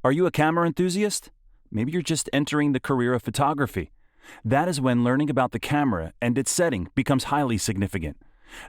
Are you a camera enthusiast? Maybe you're just entering the career of photography. That is when learning about the camera and its setting becomes highly significant.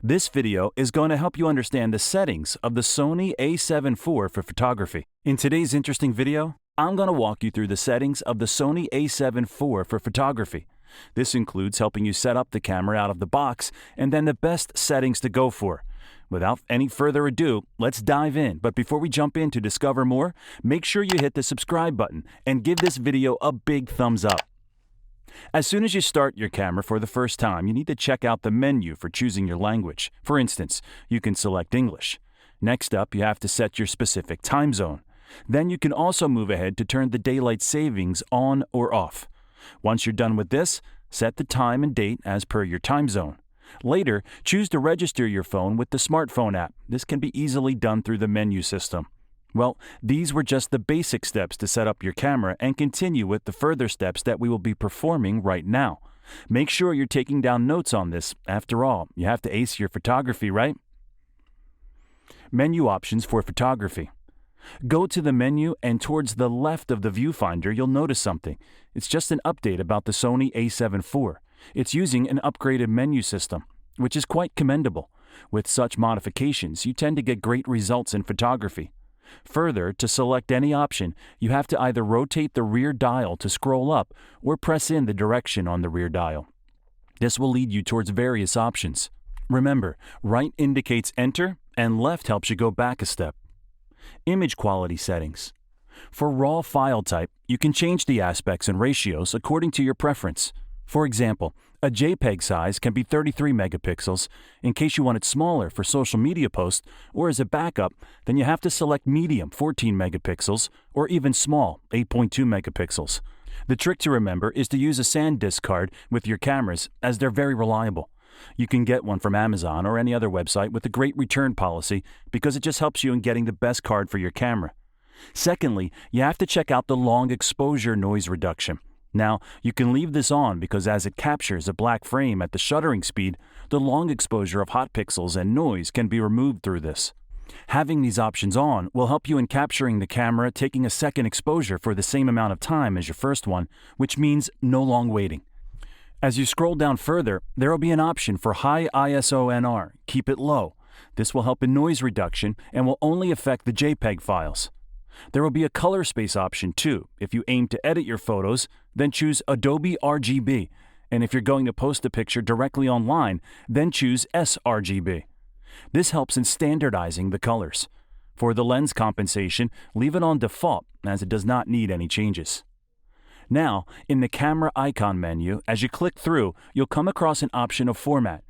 This video is going to help you understand the settings of the Sony A7 IV for photography. In today's interesting video, I'm going to walk you through the settings of the Sony A7 IV for photography. This includes helping you set up the camera out of the box and then the best settings to go for. Without any further ado, let's dive in. But before we jump in to discover more, make sure you hit the subscribe button and give this video a big thumbs up. As soon as you start your camera for the first time, you need to check out the menu for choosing your language. For instance, you can select English. Next up, you have to set your specific time zone. Then you can also move ahead to turn the daylight savings on or off. Once you're done with this, set the time and date as per your time zone. Later, choose to register your phone with the smartphone app. This can be easily done through the menu system. Well, these were just the basic steps to set up your camera and continue with the further steps that we will be performing right now. Make sure you're taking down notes on this. After all, you have to ace your photography, right? Menu options for photography. Go to the menu and towards the left of the viewfinder, you'll notice something. It's just an update about the Sony A7 IV. It's using an upgraded menu system, which is quite commendable. With such modifications, you tend to get great results in photography. Further, to select any option, you have to either rotate the rear dial to scroll up or press in the direction on the rear dial. This will lead you towards various options. Remember, right indicates enter and left helps you go back a step. Image quality settings. For raw file type, you can change the aspects and ratios according to your preference. For example, a JPEG size can be 33 megapixels. In case you want it smaller for social media posts or as a backup, then you have to select medium 14 megapixels or even small 8.2 megapixels. The trick to remember is to use a SanDisk card with your cameras as they're very reliable. You can get one from Amazon or any other website with a great return policy because it just helps you in getting the best card for your camera. Secondly, you have to check out the long exposure noise reduction. Now, you can leave this on because as it captures a black frame at the shuttering speed, the long exposure of hot pixels and noise can be removed through this. Having these options on will help you in capturing the camera taking a second exposure for the same amount of time as your first one, which means no long waiting. As you scroll down further, there will be an option for high ISO NR. Keep it low. This will help in noise reduction and will only affect the JPEG files. There will be a color space option too. If you aim to edit your photos, then choose Adobe RGB. And if you're going to post a picture directly online, then choose sRGB. This helps in standardizing the colors. For the lens compensation, leave it on default as it does not need any changes. Now, in the camera icon menu, as you click through, you'll come across an option of format.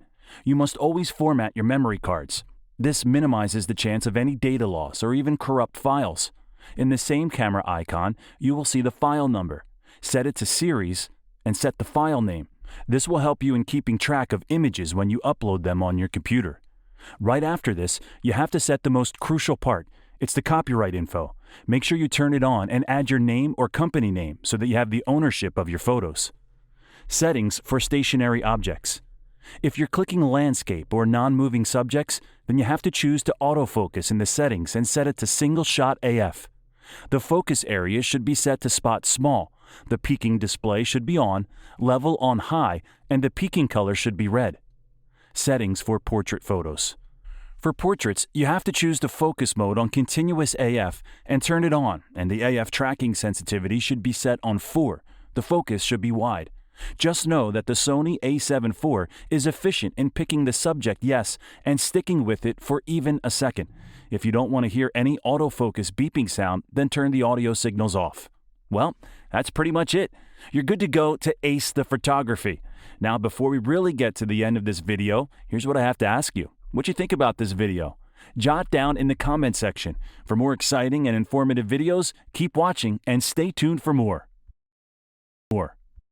You must always format your memory cards. This minimizes the chance of any data loss or even corrupt files. In the same camera icon, you will see the file number. Set it to series and set the file name. This will help you in keeping track of images when you upload them on your computer. Right after this, you have to set the most crucial part. It's the copyright info. Make sure you turn it on and add your name or company name so that you have the ownership of your photos. Settings for stationary objects. If you're clicking landscape or non-moving subjects, then you have to choose to autofocus in the settings and set it to single shot AF. The focus area should be set to spot small. The peaking display should be on, level on high, and the peaking color should be red. Settings for portrait photos. For portraits, you have to choose the focus mode on continuous AF and turn it on, and the AF tracking sensitivity should be set on 4. The focus should be wide. Just know that the Sony A7 IV is efficient in picking the subject yes and sticking with it for even a second. If you don't want to hear any autofocus beeping sound, then turn the audio signals off. Well, that's pretty much it. You're good to go to ace the photography. Now, before we really get to the end of this video, here's what I have to ask you. What you think about this video? Jot down in the comment section. For more exciting and informative videos, keep watching and stay tuned for more.